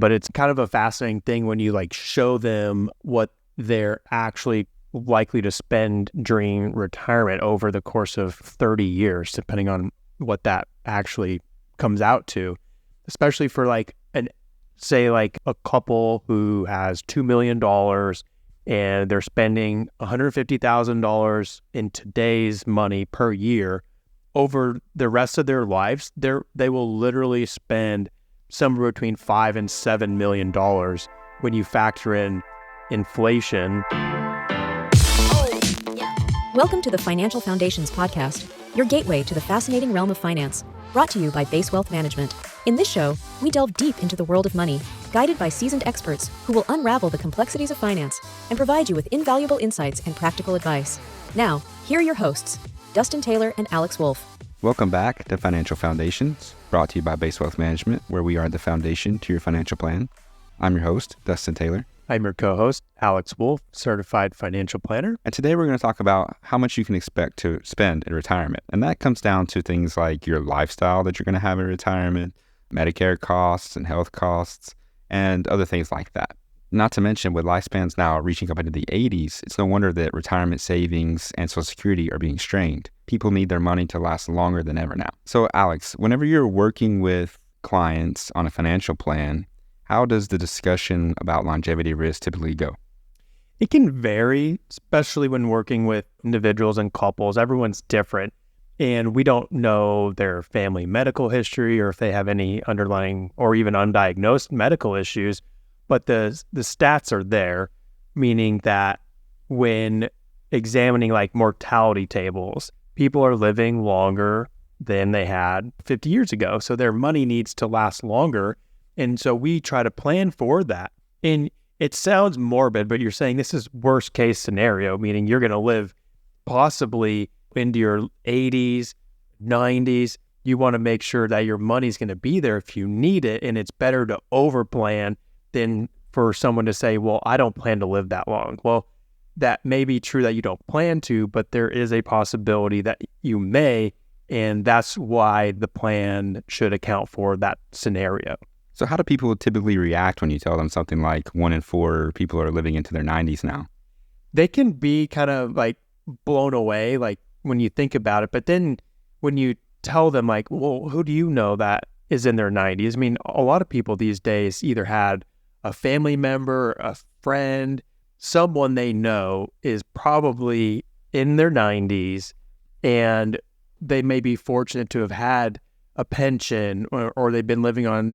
But it's kind of a fascinating thing when you like show them what they're actually likely to spend during retirement over the course of 30 years, depending on what that actually comes out to, especially for like say like a couple who has $2 million and they're spending $150,000 in today's money per year. Over the rest of their lives, they will literally spend somewhere between $5 and $7 million when you factor in inflation. Welcome to the Financial Foundations Podcast, your gateway to the fascinating realm of finance, brought to you by Base Wealth Management. In this show, we delve deep into the world of money, guided by seasoned experts who will unravel the complexities of finance and provide you with invaluable insights and practical advice. Now, here are your hosts, Dustin Taylor and Alex Wolfe. Welcome back to Financial Foundations, brought to you by Base Wealth Management, where we are the foundation to your financial plan. I'm your host, Dustin Taylor. I'm your co-host, Alex Wolfe, certified financial planner. And today we're going to talk about how much you can expect to spend in retirement. And that comes down to things like your lifestyle that you're going to have in retirement, Medicare costs and health costs, and other things like that. Not to mention, with lifespans now reaching up into the 80s, it's no wonder that retirement savings and Social Security are being strained. People need their money to last longer than ever now. So Alex, whenever you're working with clients on a financial plan, how does the discussion about longevity risk typically go? It can vary, especially when working with individuals and couples. Everyone's different, and we don't know their family medical history or if they have any underlying or even undiagnosed medical issues, but the stats are there, meaning that when examining like mortality tables, people are living longer than they had 50 years ago, so their money needs to last longer. And so we try to plan for that. And it sounds morbid, but you're saying this is worst case scenario, meaning you're going to live possibly into your 80s, 90s. You want to make sure that your money's going to be there if you need it. And it's better to overplan than for someone to say, well, I don't plan to live that long. Well, that may be true that you don't plan to, but there is a possibility that you may. And that's why the plan should account for that scenario. So how do people typically react when you tell them something like 1 in 4 people are living into their 90s now? They can be kind of like blown away, like when you think about it. But then when you tell them like, well, who do you know that is in their 90s? I mean, a lot of people these days either had a family member, a friend, someone they know is probably in their 90s, and they may be fortunate to have had a pension or they've been living on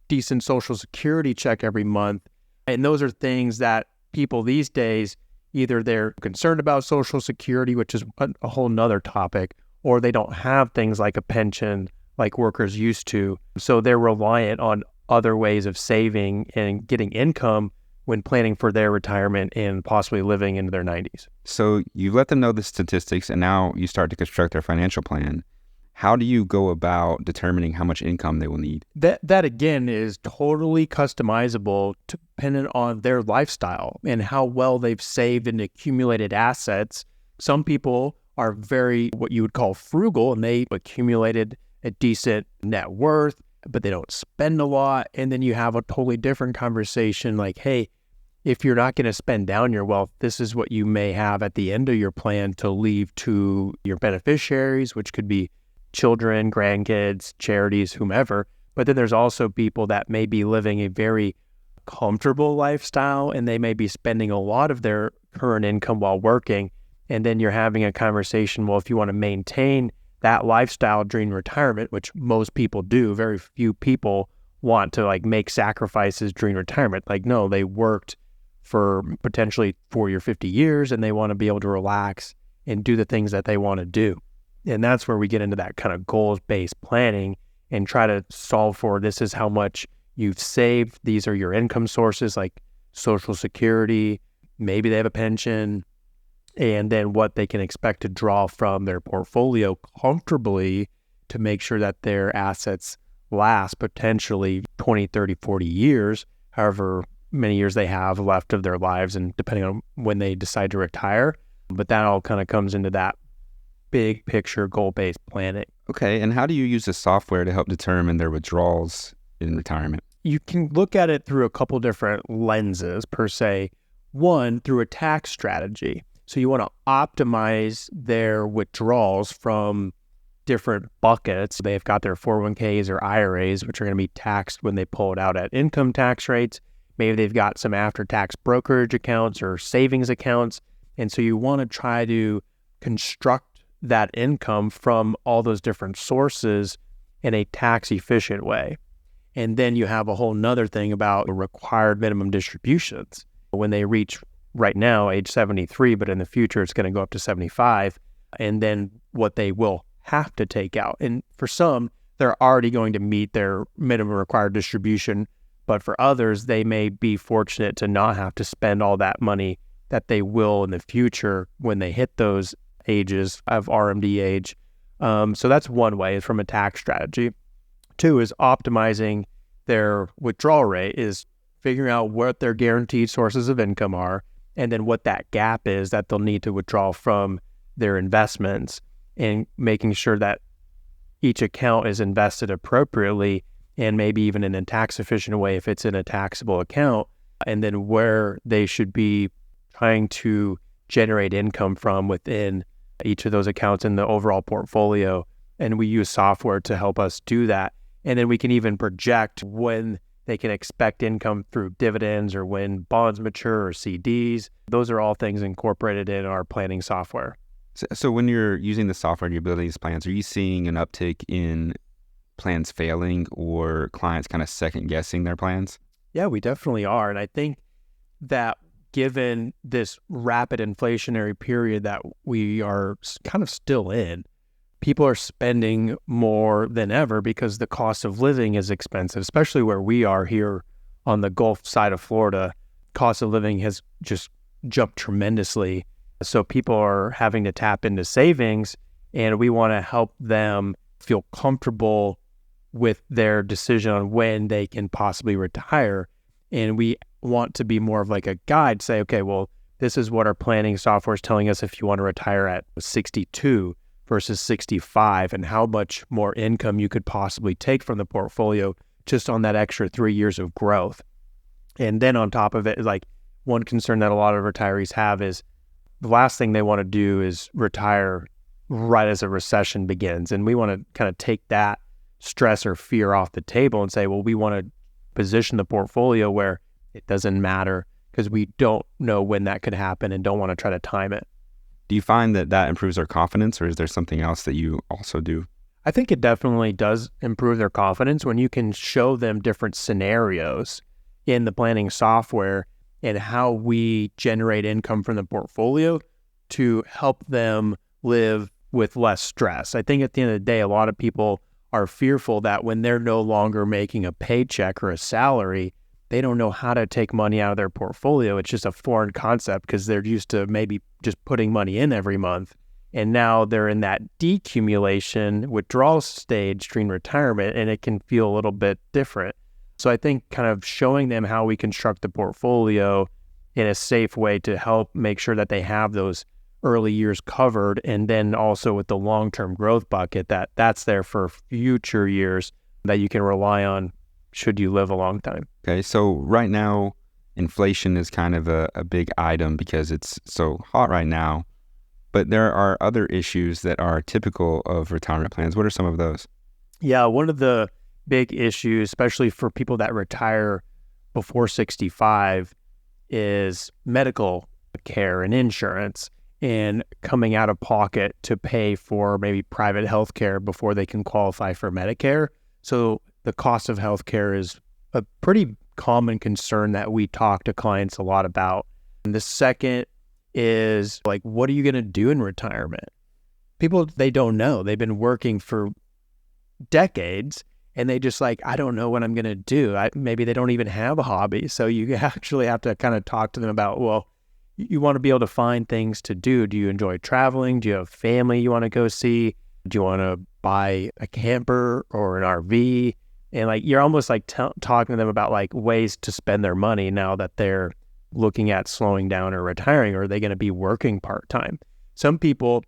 decent Social Security check every month. And those are things that people these days, either they're concerned about Social Security, which is a whole nother topic, or they don't have things like a pension like workers used to. So they're reliant on other ways of saving and getting income when planning for their retirement and possibly living into their 90s. So you let them know the statistics, and now you start to construct their financial plan. How do you go about determining how much income they will need? That again is totally customizable dependent on their lifestyle and how well they've saved and accumulated assets. Some people are very what you would call frugal, and they accumulated a decent net worth, but they don't spend a lot. And then you have a totally different conversation like, hey, if you're not going to spend down your wealth, this is what you may have at the end of your plan to leave to your beneficiaries, which could be children, grandkids, charities, whomever. But then there's also people that may be living a very comfortable lifestyle, and they may be spending a lot of their current income while working. And then you're having a conversation, well, if you want to maintain that lifestyle during retirement, which most people do, very few people want to like make sacrifices during retirement. Like, no, they worked for potentially 40 or 50 years and they want to be able to relax and do the things that they want to do. And that's where we get into that kind of goals-based planning and try to solve for, this is how much you've saved. These are your income sources like Social Security, maybe they have a pension, and then what they can expect to draw from their portfolio comfortably to make sure that their assets last potentially 20, 30, 40 years, however many years they have left of their lives, and depending on when they decide to retire. But that all kind of comes into that big picture goal-based planning. Okay, and how do you use the software to help determine their withdrawals in retirement? you can look at it through a couple different lenses per se. One, through a tax strategy. So you want to optimize their withdrawals from different buckets. They've got their 401ks or IRAs, which are going to be taxed when they pull it out at income tax rates. Maybe they've got some after-tax brokerage accounts or savings accounts. And so you want to try to construct that income from all those different sources in a tax-efficient way. And then you have a whole nother thing about required minimum distributions. When they reach right now age 73, but in the future it's going to go up to 75, and then what they will have to take out. And for some, they're already going to meet their minimum required distribution, but for others, they may be fortunate to not have to spend all that money that they will in the future when they hit those ages of RMD age. So that's one way, is from a tax strategy. Two is optimizing their withdrawal rate, is figuring out what their guaranteed sources of income are, and then what that gap is that they'll need to withdraw from their investments, and making sure that each account is invested appropriately, and maybe even in a tax efficient way if it's in a taxable account, and then where they should be trying to generate income from within each of those accounts in the overall portfolio. And we use software to help us do that. And then we can even project when they can expect income through dividends or when bonds mature or CDs. Those are all things incorporated in our planning software. So when you're using the software and you're building these plans, are you seeing an uptick in plans failing or clients kind of second guessing their plans? Yeah, we definitely are. And I think that given this rapid inflationary period that we are kind of still in, people are spending more than ever because the cost of living is expensive, especially where we are here on the Gulf side of Florida. Cost of living has just jumped tremendously. So people are having to tap into savings, and we want to help them feel comfortable with their decision on when they can possibly retire. And we want to be more of like a guide, say, okay, well, this is what our planning software is telling us if you want to retire at 62 versus 65, and how much more income you could possibly take from the portfolio just on that extra 3 years of growth. And then on top of it, like, one concern that a lot of retirees have is the last thing they want to do is retire right as a recession begins. And we want to kind of take that stress or fear off the table and say, well, we want to position the portfolio where it doesn't matter because we don't know when that could happen and don't want to try to time it. Do you find that that improves their confidence, or is there something else that you also do? I think it definitely does improve their confidence when you can show them different scenarios in the planning software and how we generate income from the portfolio to help them live with less stress. I think at the end of the day, a lot of people are fearful that when they're no longer making a paycheck or a salary, they don't know how to take money out of their portfolio. It's just a foreign concept because they're used to maybe just putting money in every month. And now they're in that decumulation withdrawal stage during retirement, and it can feel a little bit different. So I think kind of showing them how we construct the portfolio in a safe way to help make sure that they have those early years covered, and then also with the long-term growth bucket that's there for future years that you can rely on should you live a long time. Okay, so right now, inflation is kind of a big item because it's so hot right now, but there are other issues that are typical of retirement plans. What are some of those? Yeah, one of the big issues, especially for people that retire before 65, is medical care and insurance, and coming out of pocket to pay for maybe private health care before they can qualify for Medicare. So the cost of health care is a pretty common concern that we talk to clients a lot about. And the second is, like, what are you going to do in retirement? People, they don't know. They've been working for decades, and they just like, I don't know what I'm going to do. Maybe they don't even have a hobby. So you actually have to kind of talk to them about, well, you want to be able to find things to do. Do you enjoy traveling? Do you have family you want to go see? Do you want to buy a camper or an RV? And like, you're almost like talking to them about like ways to spend their money now that they're looking at slowing down or retiring. Or are they going to be working part-time? Some people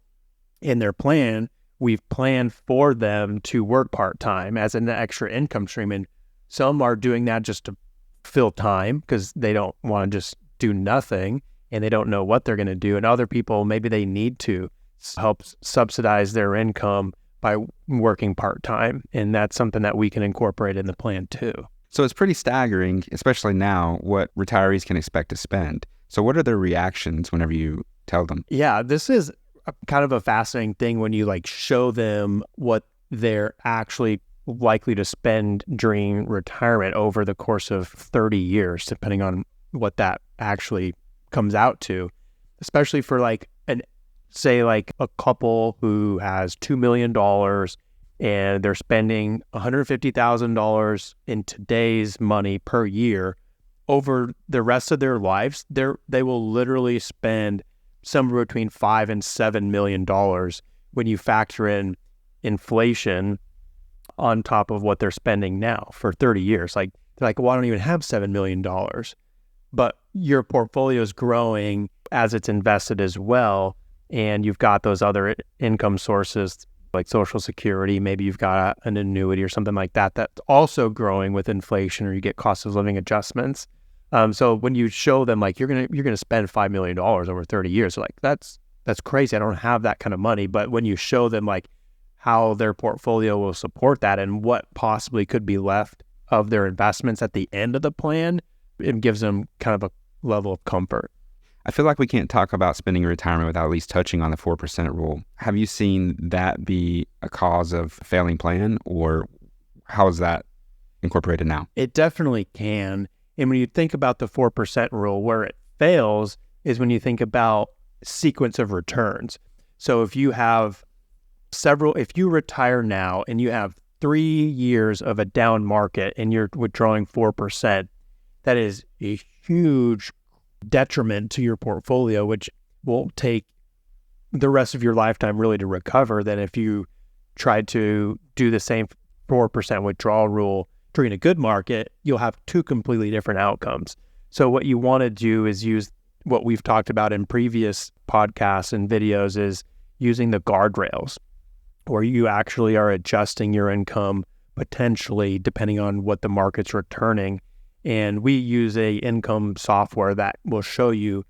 in their plan, we've planned for them to work part-time as an extra income stream. And Some are doing that just to fill time because they don't want to just do nothing and they don't know what they're going to do. And other people, maybe they need to help subsidize their income by working part-time. And that's something that we can incorporate in the plan too. So it's pretty staggering, especially now, what retirees can expect to spend. So what are their reactions whenever you tell them? Yeah, this is kind of a fascinating thing when you like show them what they're actually likely to spend during retirement over the course of 30 years, depending on what that actually comes out to, especially for like say like a couple who has $2 million and they're spending $150,000 in today's money per year. Over the rest of their lives, they will literally spend somewhere between $5 and $7 million when you factor in inflation on top of what they're spending now for 30 years. Like they're like, well, I don't even have $7 million, but your portfolio is growing as it's invested as well. And you've got those other income sources like Social Security. Maybe you've got an annuity or something like that that's also growing with inflation, or you get cost of living adjustments. So when you show them like you're gonna spend $5 million over 30 years, they're like that's crazy. I don't have that kind of money. But when you show them like how their portfolio will support that and what possibly could be left of their investments at the end of the plan, it gives them kind of a level of comfort. I feel like we can't talk about spending in retirement without at least touching on the 4% rule. Have you seen that be a cause of failing plan, or how is that incorporated now? It definitely can. And when you think about the 4% rule, where it fails is when you think about sequence of returns. So if you retire now and you have 3 years of a down market and you're withdrawing 4%, that is a huge detriment to your portfolio, which will take the rest of your lifetime really to recover than if you tried to do the same 4% withdrawal rule during a good market. You'll have two completely different outcomes. So what you want to do is use what we've talked about in previous podcasts and videos, is using the guardrails, where you actually are adjusting your income potentially depending on what the market's returning. And we use a income software that will show you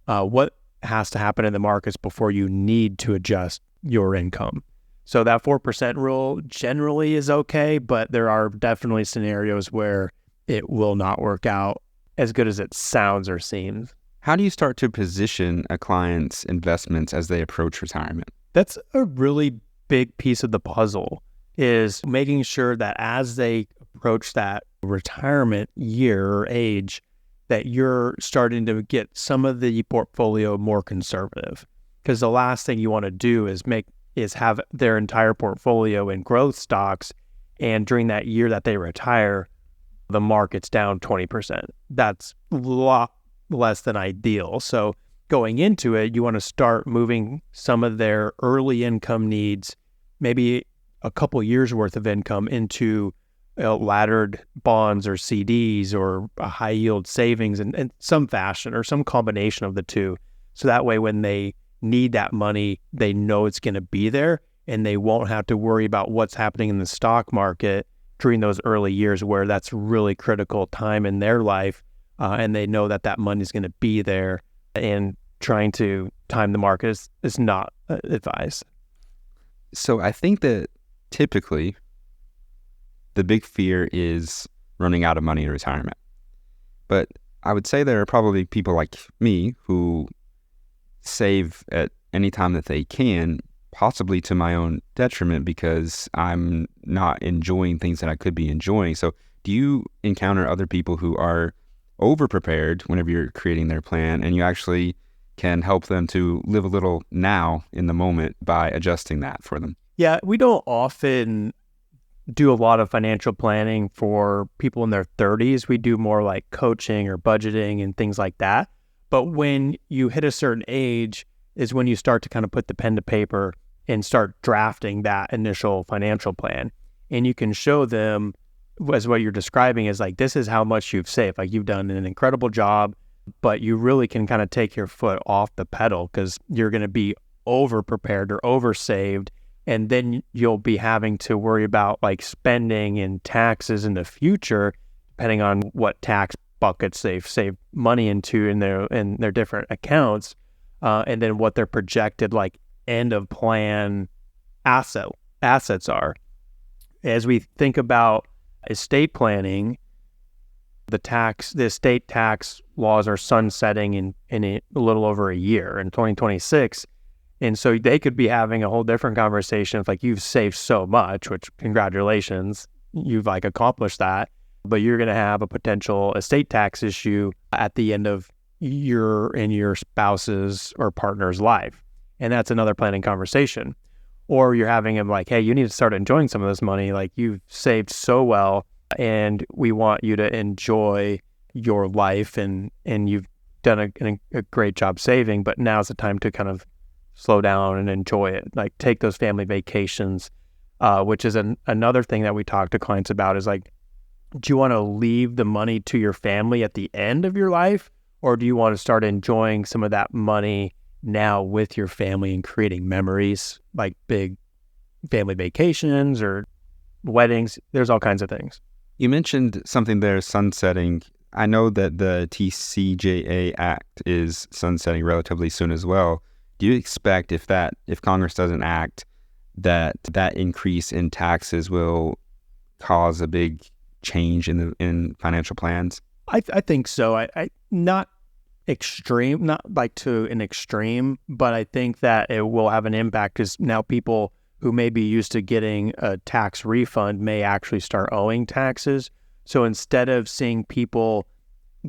what has to happen in the markets before you need to adjust your income. So that 4% rule generally is okay, but there are definitely scenarios where it will not work out as good as it sounds or seems. How do you start to position a client's investments as they approach retirement? That's a really big piece of the puzzle, is making sure that as they approach that retirement year or age, that you're starting to get some of the portfolio more conservative. Because the last thing you want to do is have their entire portfolio in growth stocks, and during that year that they retire, the market's down 20%. That's a lot less than ideal. So going into it, you want to start moving some of their early income needs, maybe a couple years worth of income, into laddered bonds or CDs or a high yield savings in some fashion or some combination of the two. So that way when they need that money, they know it's going to be there and they won't have to worry about what's happening in the stock market during those early years where that's really critical time in their life. And they know that money is going to be there, and trying to time the market is not advised. So I think that typically the big fear is running out of money in retirement. But I would say there are probably people like me who save at any time that they can, possibly to my own detriment because I'm not enjoying things that I could be enjoying. So do you encounter other people who are over-prepared whenever you're creating their plan, and you actually can help them to live a little now in the moment by adjusting that for them? Yeah, we don't often do a lot of financial planning for people in their 30s. We do more like coaching or budgeting and things like that. But when you hit a certain age is when you start to kind of put the pen to paper and start drafting that initial financial plan. And you can show them, as what you're describing is like, this is how much you've saved. Like, you've done an incredible job, but you really can kind of take your foot off the pedal because you're going to be over prepared or over saved And then you'll be having to worry about like spending and taxes in the future, depending on what tax buckets they've saved money into in their different accounts, and then what their projected like end of plan assets are. As we think about estate planning, the estate tax laws are sunsetting in a little over a year, in 2026. And so they could be having a whole different conversation of like, you've saved so much, which congratulations, you've like accomplished that, but you're going to have a potential estate tax issue at the end of your spouse's or partner's life. And that's another planning conversation. Or you're having them like, hey, you need to start enjoying some of this money. Like you've saved so well and we want you to enjoy your life and you've done a great job saving, but now's the time to kind of slow down and enjoy it. Like take those family vacations, which is another thing that we talk to clients about is like, do you want to leave the money to your family at the end of your life? Or do you want to start enjoying some of that money now with your family and creating memories like big family vacations or weddings? There's all kinds of things. You mentioned something there, sunsetting. I know that the TCJA Act is sunsetting relatively soon as well. Do you expect if Congress doesn't act, that increase in taxes will cause a big change in financial plans? I think so. I not extreme, not like to an extreme, but I think that it will have an impact because now people who may be used to getting a tax refund may actually start owing taxes. So instead of seeing people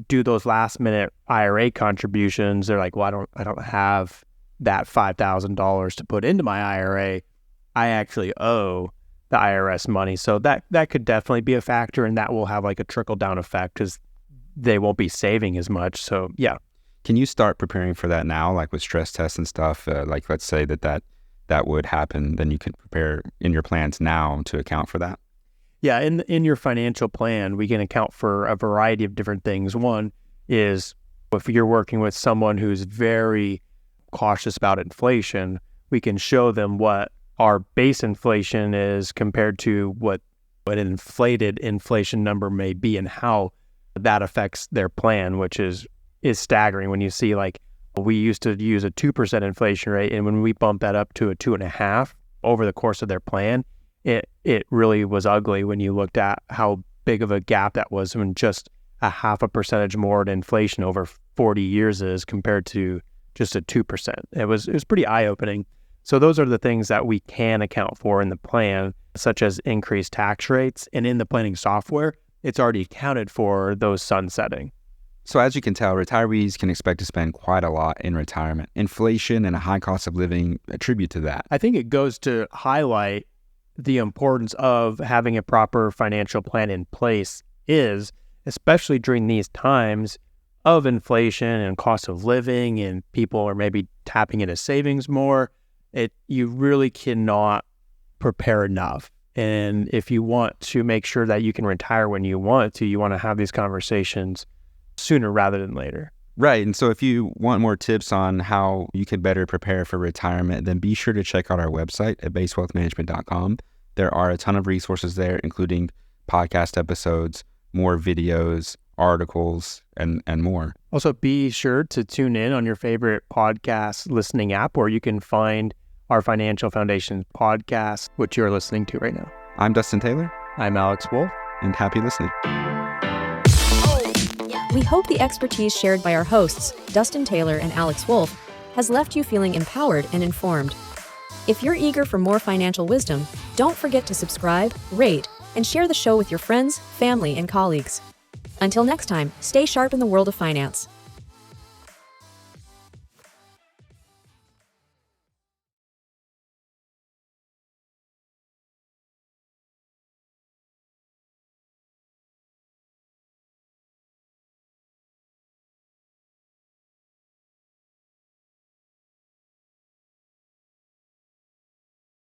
do those last minute IRA contributions, they're like, well, I don't have that $5,000 to put into my IRA. I actually owe the IRS money. So that could definitely be a factor, and that will have like a trickle down effect because they won't be saving as much. So yeah. Can you start preparing for that now, like with stress tests and stuff? Like let's say that would happen, then you can prepare in your plans now to account for that. Yeah, in your financial plan, we can account for a variety of different things. One is if you're working with someone who's very cautious about inflation, we can show them what our base inflation is compared to what an inflated inflation number may be and how that affects their plan, which is staggering when you see like we used to use a 2% inflation rate, and when we bump that up to a 2.5 over the course of their plan, it really was ugly when you looked at how big of a gap that was when just a 0.5 percentage more in inflation over 40 years is compared to just a 2%. It was pretty eye-opening. So those are the things that we can account for in the plan, such as increased tax rates. And in the planning software, it's already accounted for those sunsetting. So as you can tell, retirees can expect to spend quite a lot in retirement. Inflation and a high cost of living attribute to that. I think it goes to highlight the importance of having a proper financial plan in place especially during these times of inflation and cost of living, and people are maybe tapping into savings more. You really cannot prepare enough. And if you want to make sure that you can retire when you want to have these conversations sooner rather than later. Right. And so if you want more tips on how you can better prepare for retirement, then be sure to check out our website at basewealthmanagement.com. There are a ton of resources there, including podcast episodes, more videos, articles, and more. Also, be sure to tune in on your favorite podcast listening app where you can find our Financial Foundations podcast, which you're listening to right now. I'm Dustin Taylor. I'm Alex Wolfe. And happy listening. We hope the expertise shared by our hosts, Dustin Taylor and Alex Wolfe, has left you feeling empowered and informed. If you're eager for more financial wisdom, don't forget to subscribe, rate, and share the show with your friends, family, and colleagues. Until next time, stay sharp in the world of finance.